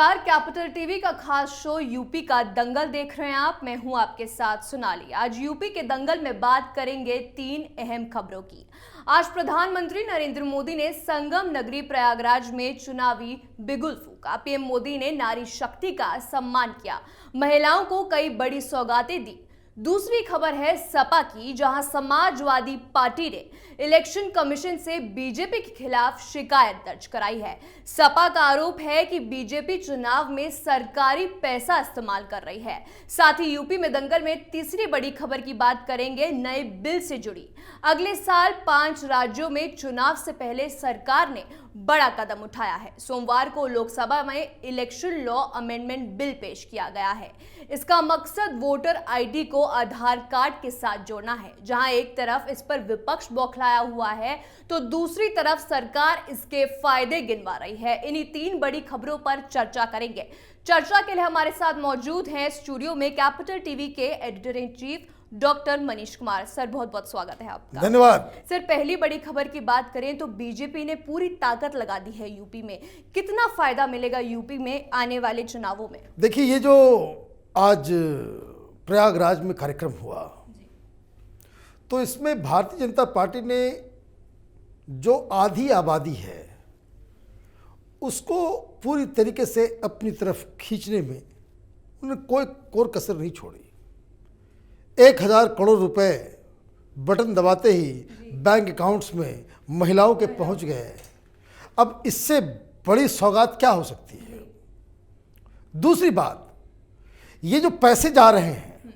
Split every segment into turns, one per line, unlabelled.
नमस्कार, capital TV का खास शो यूपी का दंगल देख रहे हैं आप। मैं हूं आपके साथ सोनाली। आज यूपी के दंगल में बात करेंगे 3 अहम खबरों की। आज प्रधानमंत्री नरेंद्र मोदी ने संगम नगरी प्रयागराज में चुनावी बिगुल फूंका। पीएम मोदी ने नारी शक्ति का सम्मान किया, महिलाओं को कई बड़ी सौगातें दी। दूसरी खबर है सपा की, जहां समाजवादी पार्टी ने इलेक्शन कमीशन से बीजेपी के खिलाफ शिकायत दर्ज कराई है। सपा का आरोप है कि बीजेपी चुनाव में सरकारी पैसा इस्तेमाल कर रही है। साथ ही यूपी में दंगल में तीसरी बड़ी खबर की बात करेंगे, नए बिल से जुड़ी। अगले साल 5 राज्यों में चुनाव से पहले सरकार ने बड़ा कदम उठाया है। सोमवार को लोकसभा में इलेक्शन लॉ अमेंडमेंट बिल पेश किया गया है। इसका मकसद वोटर आईडी को आधार कार्ड के साथ जोड़ना है। जहां एक तरफ इस पर विपक्ष बौखलाया हुआ है, तो दूसरी तरफ सरकार इसके फायदे गिनवा रही है। इन्हीं 3 बड़ी खबरों पर चर्चा करेंगे। चर्चा के लिए हमारे साथ मौजूद हैं स्टूडियो में कैपिटल टीवी के editor in chief doctor Manish Kumar. Sir, बहुत बहुत स्वागत है आपका।
धन्यवाद।
सर, पहली बड़ी खबर की बात करें तो बीजेपी ने पूरी ताकत लगा दी है यूपी में। कितना फायदा मिलेगा यूपी में आने वाले चुनावों में?
देखिए, ये जो आज प्रयागराज में कार्यक्रम हुआ, तो इसमें भारतीय जनता पार्टी ने जो आधी आबादी है उसको पूरी तरीके से अपनी तरफ खींचने में उन्होंने कोई कोर कसर नहीं छोड़ी। 1000 करोड़ रुपए बटन दबाते ही बैंक अकाउंट्स में महिलाओं के पहुंच गए। अब इससे बड़ी सौगात क्या हो सकती है? दूसरी बात, ये जो पैसे जा रहे हैं,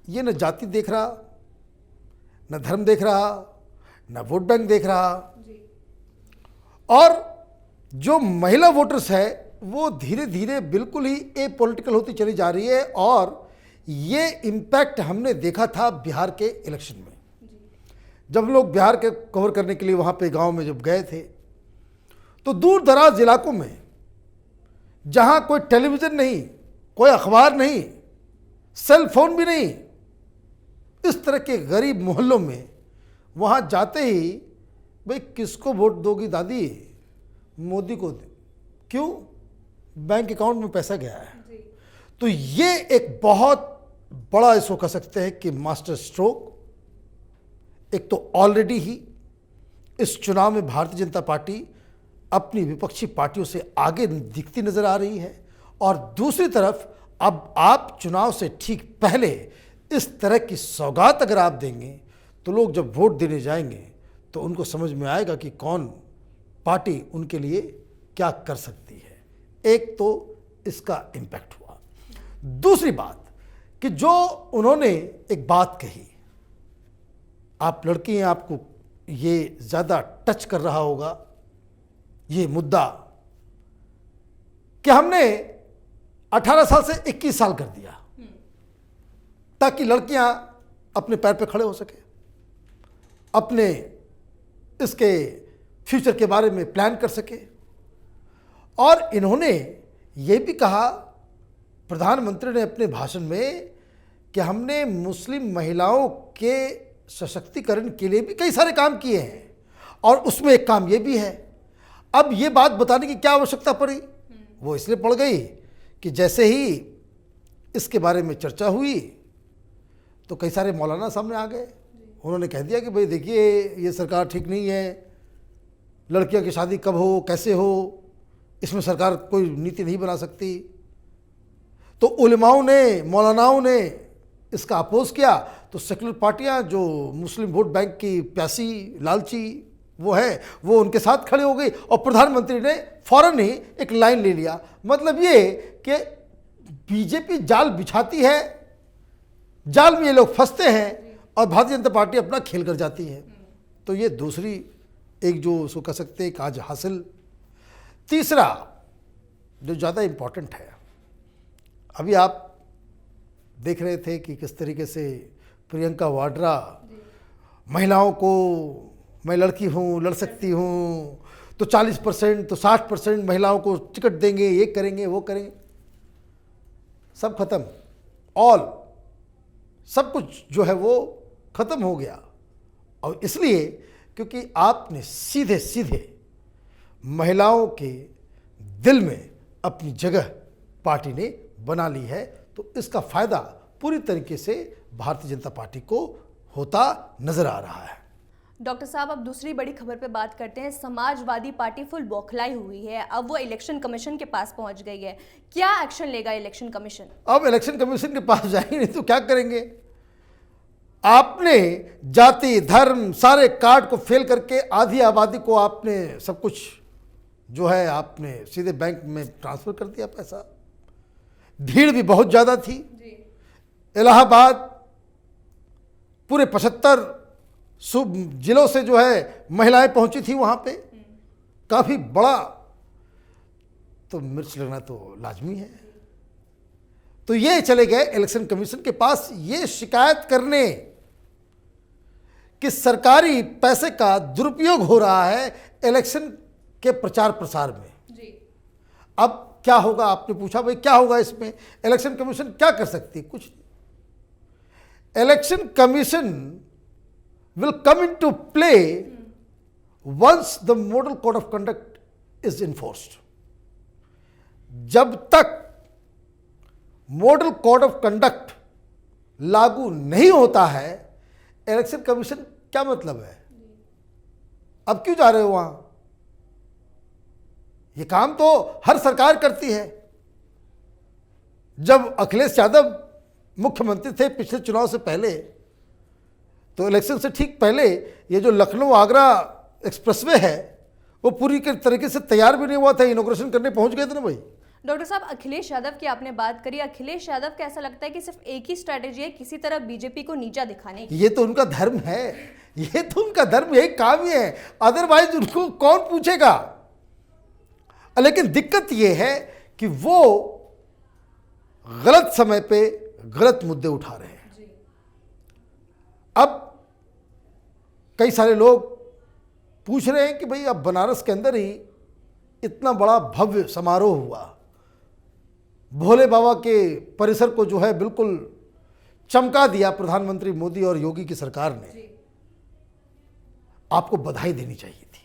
ये न जाति देख रहा, न धर्म देख रहा, न वोट बैंक देख रहा। और जो महिला वोटर्स है वो धीरे धीरे बिल्कुल ही एपॉलिटिकल होती चली जा रही है। और ये इम्पैक्ट हमने देखा था बिहार के इलेक्शन में। जब लोग बिहार के कवर करने के लिए वहाँ पे गांव में जब गए थे, तो दूर दराज इलाकों में जहाँ कोई टेलीविज़न नहीं, कोई अखबार नहीं, सेल फोन भी नहीं, इस तरह के गरीब मोहल्लों में वहाँ जाते ही, भाई किसको वोट दोगी दादी? मोदी को दे। क्यों? बैंक अकाउंट में पैसा गया है। तो ये एक बहुत बड़ा, इसको कह सकते हैं कि मास्टर स्ट्रोक। एक तो ऑलरेडी ही इस चुनाव में भारतीय जनता पार्टी अपनी विपक्षी पार्टियों से आगे दिखती नजर आ रही है, और दूसरी तरफ अब आप चुनाव से ठीक पहले इस तरह की सौगात अगर आप देंगे, तो लोग जब वोट देने जाएंगे तो उनको समझ में आएगा कि कौन पार्टी उनके लिए क्या कर सकती है। एक तो इसका इम्पैक्ट हुआ। दूसरी बात कि जो उन्होंने एक बात कही, आप लड़की हैं, आपको ये ज़्यादा टच कर रहा होगा ये मुद्दा, कि हमने 18 साल से 21 साल कर दिया ताकि लड़कियां अपने पैर पे खड़े हो सके, अपने इसके फ्यूचर के बारे में प्लान कर सके। और इन्होंने ये भी कहा, प्रधानमंत्री ने अपने भाषण में, कि हमने मुस्लिम महिलाओं के सशक्तिकरण के लिए भी कई सारे काम किए हैं, और उसमें एक काम ये भी है। अब ये बात बताने की क्या आवश्यकता पड़ी? वो इसलिए पड़ गई कि जैसे ही इसके बारे में चर्चा हुई तो कई सारे मौलाना सामने आ गए। उन्होंने कह दिया कि भाई देखिए, ये सरकार ठीक नहीं है, लड़कियों की शादी कब हो, कैसे हो, इसमें सरकार कोई नीति नहीं बना सकती। तो उलेमाओं ने, मौलानाओं ने इसका अपोज किया। तो सेकुलर पार्टियां जो मुस्लिम वोट बैंक की प्यासी लालची वो है, वो उनके साथ खड़े हो गई, और प्रधानमंत्री ने फौरन ही एक लाइन ले लिया। मतलब ये कि बीजेपी जाल बिछाती है, जाल में ये लोग फंसते हैं, और भारतीय जनता पार्टी अपना खेल कर जाती है। तो ये दूसरी एक जो उसको कह सकते हैं आज हासिल। तीसरा जो ज़्यादा इम्पॉर्टेंट है, अभी आप देख रहे थे कि किस तरीके से प्रियंका वाड्रा महिलाओं को, मैं लड़की हूँ, लड़ सकती हूँ, तो 40% तो 60% महिलाओं को टिकट देंगे, ये करेंगे, वो करेंगे। सब खत्म, ऑल सब कुछ जो है वो खत्म हो गया। और इसलिए क्योंकि आपने सीधे सीधे महिलाओं के दिल में अपनी जगह पार्टी ने बना ली है। तो इसका फायदा पूरी तरीके से भारतीय जनता पार्टी को होता नजर आ रहा है।
डॉक्टर साहब, अब दूसरी बड़ी खबर पे बात करते हैं। समाजवादी पार्टी फुल बौखलाई हुई है, अब वो इलेक्शन कमीशन के पास पहुंच गई है। क्या एक्शन लेगा इलेक्शन कमीशन?
अब इलेक्शन कमीशन के पास जाएंगे नहीं तो क्या करेंगे? आपने जाति धर्म सारे कार्ड को फेल करके आधी आबादी को आपने सब कुछ जो है आपने सीधे बैंक में ट्रांसफर कर दिया पैसा। भीड़ भी बहुत ज़्यादा थी। इलाहाबाद पूरे 75 जिलों से जो है महिलाएं पहुंची थी वहां पे, काफी बड़ा, तो मिर्च लगना तो लाजमी है। तो ये चले गए इलेक्शन कमीशन के पास ये शिकायत करने कि सरकारी पैसे का दुरुपयोग हो रहा है इलेक्शन के प्रचार प्रसार में। अब क्या होगा? आपने पूछा भाई क्या होगा इसमें, इलेक्शन कमीशन क्या कर सकती है? कुछ नहीं। Election commission will come into play once the model code of conduct is enforced. जब तक मॉडल कोड ऑफ कंडक्ट लागू नहीं होता है, इलेक्शन कमीशन क्या मतलब है? अब क्यों जा रहे हो वहां? ये काम तो हर सरकार करती है। जब अखिलेश यादव मुख्यमंत्री थे पिछले चुनाव से पहले, तो इलेक्शन से ठीक पहले ये जो लखनऊ आगरा एक्सप्रेसवे है वो पूरी के तरीके से तैयार भी नहीं हुआ था, इनॉग्रेशन करने पहुंच गए थे ना भाई।
डॉक्टर साहब, अखिलेश यादव की आपने बात करी। अखिलेश यादव का ऐसा लगता है कि सिर्फ एक ही स्ट्रैटेजी है, किसी तरह बीजेपी को नीचा दिखाने की।
ये तो उनका धर्म है, ये तो उनका धर्म, यही काम ही है, अदरवाइज उनको कौन पूछेगा। लेकिन दिक्कत ये है कि वो गलत समय पे गलत मुद्दे उठा रहे हैं। अब कई सारे लोग पूछ रहे हैं कि भाई अब बनारस के अंदर ही इतना बड़ा भव्य समारोह हुआ, भोले बाबा के परिसर को जो है बिल्कुल चमका दिया प्रधानमंत्री मोदी और योगी की सरकार ने। आपको बधाई देनी चाहिए थी।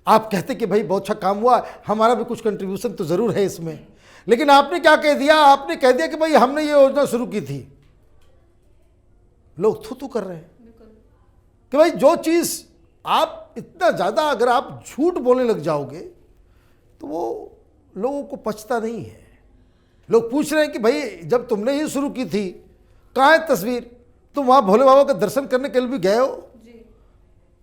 आप कहते कि भाई बहुत अच्छा काम हुआ, हमारा भी कुछ कंट्रीब्यूशन तो जरूर है इसमें, लेकिन आपने क्या कह दिया? आपने कह दिया कि भाई हमने ये योजना शुरू की थी। लोग थू कर रहे हैं कि भाई जो चीज आप इतना ज्यादा अगर आप झूठ बोलने लग जाओगे तो वो लोगों को पचता नहीं है। लोग पूछ रहे हैं कि भाई जब तुमने ये शुरू की थी कहाँ है तस्वीर? तुम वहां भोले बाबा का दर्शन करने के लिए भी गए हो?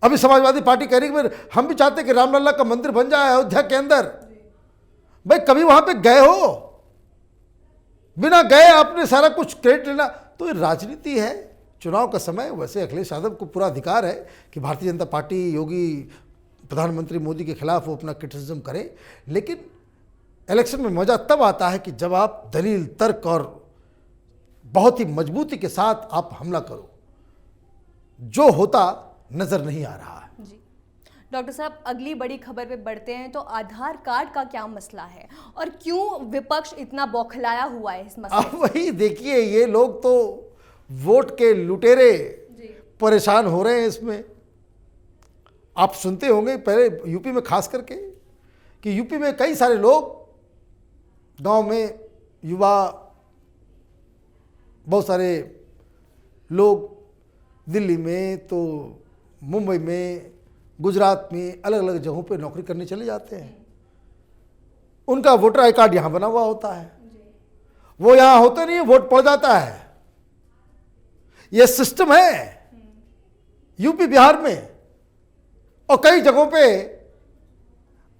अभी समाजवादी पार्टी कह रही है हम भी चाहते कि रामलला का मंदिर बन जाए अयोध्या के अंदर। भाई कभी वहां पे गए हो? बिना गए आपने सारा कुछ क्रेडिट लेना, तो ये राजनीति है। चुनाव का समय, वैसे अखिलेश यादव को पूरा अधिकार है कि भारतीय जनता पार्टी योगी प्रधानमंत्री मोदी के खिलाफ वो अपना क्रिटिसिज्म करे, लेकिन इलेक्शन में मजा तब आता है कि जब आप दलील तर्क और बहुत ही मजबूती के साथ आप हमला करो। जो होता नजर नहीं आ रहा है।
जी डॉक्टर साहब, अगली बड़ी खबर पे बढ़ते हैं। तो आधार कार्ड का क्या मसला है और क्यों विपक्ष इतना बौखलाया हुआ है इस मसले?
अब वही देखिए, ये लोग तो वोट के लुटेरे परेशान हो रहे हैं इसमें। आप सुनते होंगे पहले यूपी में खास करके कि यूपी में कई सारे लोग गांव में, युवा, बहुत सारे लोग दिल्ली में तो मुंबई में, गुजरात में, अलग अलग जगहों पे नौकरी करने चले जाते हैं। उनका वोटर आई कार्ड यहाँ बना हुआ होता है, वो यहाँ होते नहीं, वोट पड़ जाता है। ये सिस्टम है यूपी बिहार में। और कई जगहों पे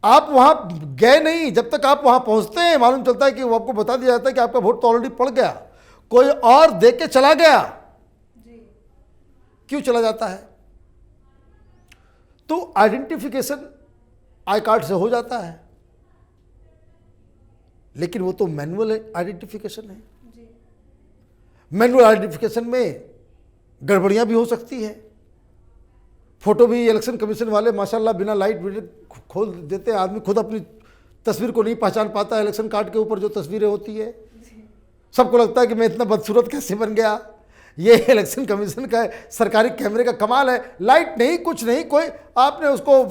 आप वहां गए नहीं, जब तक आप वहां पहुंचते हैं मालूम चलता है कि वो आपको बता दिया जाता है कि आपका वोट तो ऑलरेडी पड़ गया, कोई और दे के चला गया। क्यों चला जाता है? तो आइडेंटिफिकेशन आई कार्ड से हो जाता है, लेकिन वो तो मैनुअल आइडेंटिफिकेशन है। मैनुअल आइडेंटिफिकेशन में गड़बड़ियां भी हो सकती है। फोटो भी इलेक्शन कमीशन वाले माशाल्लाह बिना लाइट खोल देते हैं, आदमी खुद अपनी तस्वीर को नहीं पहचान पाता है। इलेक्शन कार्ड के ऊपर जो तस्वीरें होती है, सबको लगता है कि मैं इतना बदसूरत कैसे बन गया। ये इलेक्शन कमीशन का सरकारी कैमरे का कमाल है। लाइट नहीं, कुछ नहीं, कोई आपने उसको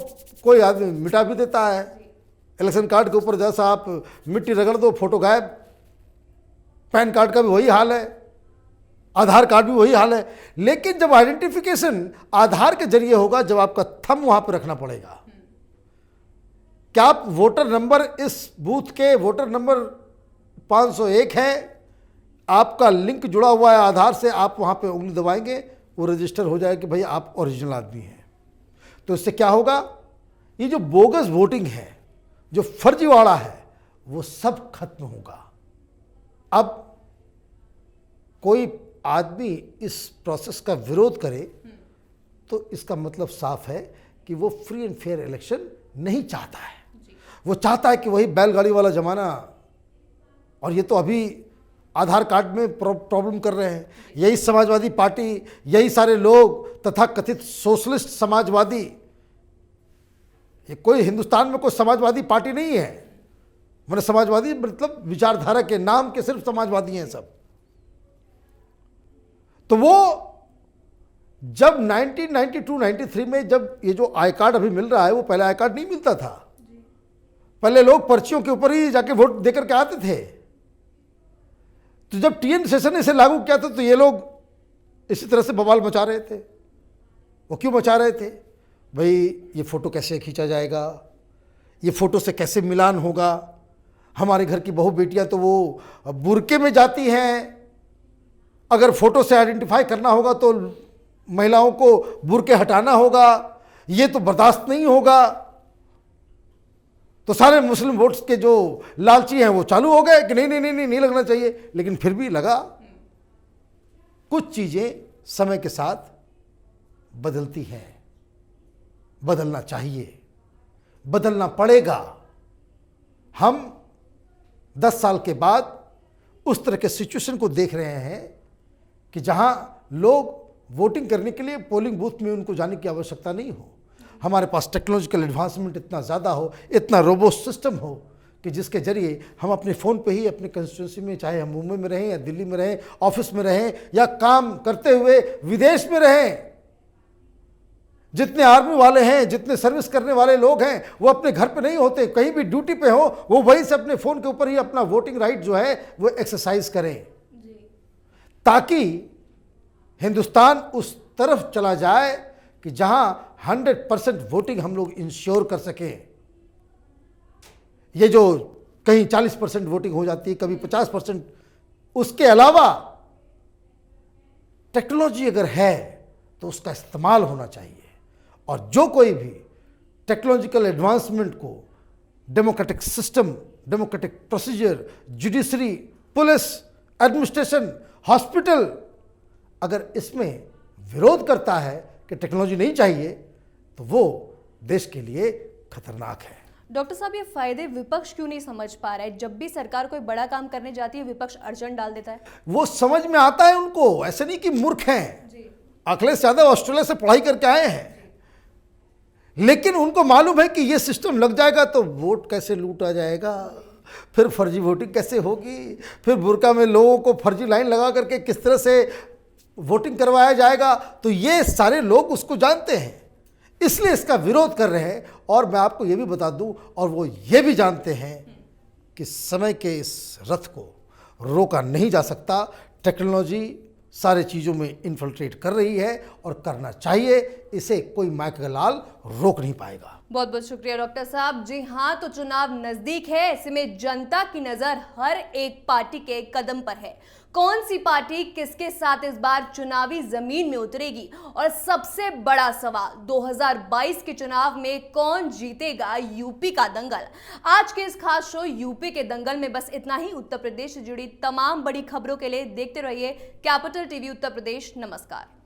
कोई आदमी मिटा भी देता है। इलेक्शन कार्ड के ऊपर जैसा आप मिट्टी रगड़ दो फोटो गायब। पैन कार्ड का भी वही हाल है, आधार कार्ड भी वही हाल है। लेकिन जब आइडेंटिफिकेशन आधार के जरिए होगा, जब आपका थंब वहां पर रखना पड़ेगा, क्या आप वोटर नंबर, इस बूथ के वोटर नंबर 501 है, आपका लिंक जुड़ा हुआ है आधार से, आप वहां पे उंगली दबाएंगे, वो रजिस्टर हो जाएगा कि भाई आप ओरिजिनल आदमी हैं। तो इससे क्या होगा, ये जो बोगस वोटिंग है, जो फर्जीवाड़ा है, वो सब खत्म होगा। अब कोई आदमी इस प्रोसेस का विरोध करे तो इसका मतलब साफ है कि वो फ्री एंड फेयर इलेक्शन नहीं चाहता है। वो चाहता है कि वही बैलगाड़ी वाला जमाना, और ये तो अभी आधार कार्ड में प्रॉब्लम कर रहे हैं। यही समाजवादी पार्टी, यही सारे लोग तथा कथित सोशलिस्ट समाजवादी, ये कोई हिंदुस्तान में कोई समाजवादी पार्टी नहीं है। मैंने समाजवादी मतलब विचारधारा के नाम के सिर्फ समाजवादी हैं सब। तो वो जब 1992-93 में जब ये जो आई कार्ड अभी मिल रहा है, वो पहले आई कार्ड नहीं मिलता था। पहले लोग पर्चियों के ऊपर ही जाके वोट देकर के आते थे। तो जब टीएन सेशन ने इसे लागू किया था तो ये लोग इसी तरह से बवाल मचा रहे थे। वो क्यों मचा रहे थे? भाई ये फ़ोटो कैसे खींचा जाएगा, ये फ़ोटो से कैसे मिलान होगा, हमारे घर की बहू बेटियां तो वो बुरके में जाती हैं, अगर फ़ोटो से आइडेंटिफाई करना होगा तो महिलाओं को बुरके हटाना होगा, ये तो बर्दाश्त नहीं होगा। तो सारे मुस्लिम वोट्स के जो लालची हैं वो चालू हो गए कि नहीं नहीं नहीं नहीं, नहीं लगना चाहिए। लेकिन फिर भी लगा। कुछ चीज़ें समय के साथ बदलती हैं, बदलना चाहिए, बदलना पड़ेगा। हम 10 साल के बाद उस तरह के सिचुएशन को देख रहे हैं कि जहां लोग वोटिंग करने के लिए पोलिंग बूथ में उनको जाने की आवश्यकता नहीं हो। हमारे पास टेक्नोलॉजिकल एडवांसमेंट इतना ज़्यादा हो, इतना रोबोस्ट सिस्टम हो कि जिसके जरिए हम अपने फ़ोन पे ही अपने कंस्टिट्यूंसी में, चाहे हम मुंबई में रहें या दिल्ली में रहें, ऑफिस में रहें या काम करते हुए विदेश में रहें, जितने आर्मी वाले हैं, जितने सर्विस करने वाले लोग हैं, वो अपने घर पे नहीं होते, कहीं भी ड्यूटी पे हो, वो वहीं से अपने फ़ोन के ऊपर ही अपना वोटिंग राइट जो है वो एक्सरसाइज करें, ताकि हिंदुस्तान उस तरफ चला जाए कि जहां 100% वोटिंग हम लोग इंश्योर कर सकें। ये जो कहीं 40% वोटिंग हो जाती है, कभी 50%, उसके अलावा टेक्नोलॉजी अगर है तो उसका इस्तेमाल होना चाहिए। और जो कोई भी टेक्नोलॉजिकल एडवांसमेंट को, democratic system, democratic procedure, judiciary, police, administration, hospital, अगर इसमें विरोध करता है कि टेक्नोलॉजी नहीं चाहिए, तो वो देश के लिए खतरनाक है।
डॉक्टर साहब, ये फायदे विपक्ष क्यों नहीं समझ पा रहा है? जब भी सरकार कोई बड़ा काम करने जाती है, विपक्ष अड़चन डाल देता है।
वो समझ में आता है उनको, ऐसे नहीं कि मूर्ख हैं। अखिलेश यादव ऑस्ट्रेलिया से पढ़ाई करके आए हैं, लेकिन उनको मालूम है कि ये सिस्टम लग जाएगा तो वोट कैसे लूटा जाएगा, फिर फर्जी वोटिंग कैसे होगी, फिर बुरका में लोगों को फर्जी लाइन लगा करके किस तरह से वोटिंग करवाया जाएगा। तो ये सारे लोग उसको जानते हैं, इसलिए इसका विरोध कर रहे हैं। और मैं आपको ये भी बता दूं, और वो ये भी जानते हैं कि समय के इस रथ को रोका नहीं जा सकता। टेक्नोलॉजी सारे चीज़ों में इन्फिल्ट्रेट कर रही है और करना चाहिए, इसे कोई माइकल रोक नहीं पाएगा।
बहुत बहुत शुक्रिया डॉक्टर साहब। जी हाँ, तो चुनाव नजदीक है, ऐसे में जनता की नजर हर एक पार्टी के कदम पर है। कौन सी पार्टी किसके साथ इस बार चुनावी जमीन में उतरेगी, और सबसे बड़ा सवाल 2022 के चुनाव में कौन जीतेगा यूपी का दंगल। आज के इस खास शो यूपी के दंगल में बस इतना ही। उत्तर प्रदेश से जुड़ी तमाम बड़ी खबरों के लिए देखते रहिए कैपिटल टीवी उत्तर प्रदेश। नमस्कार।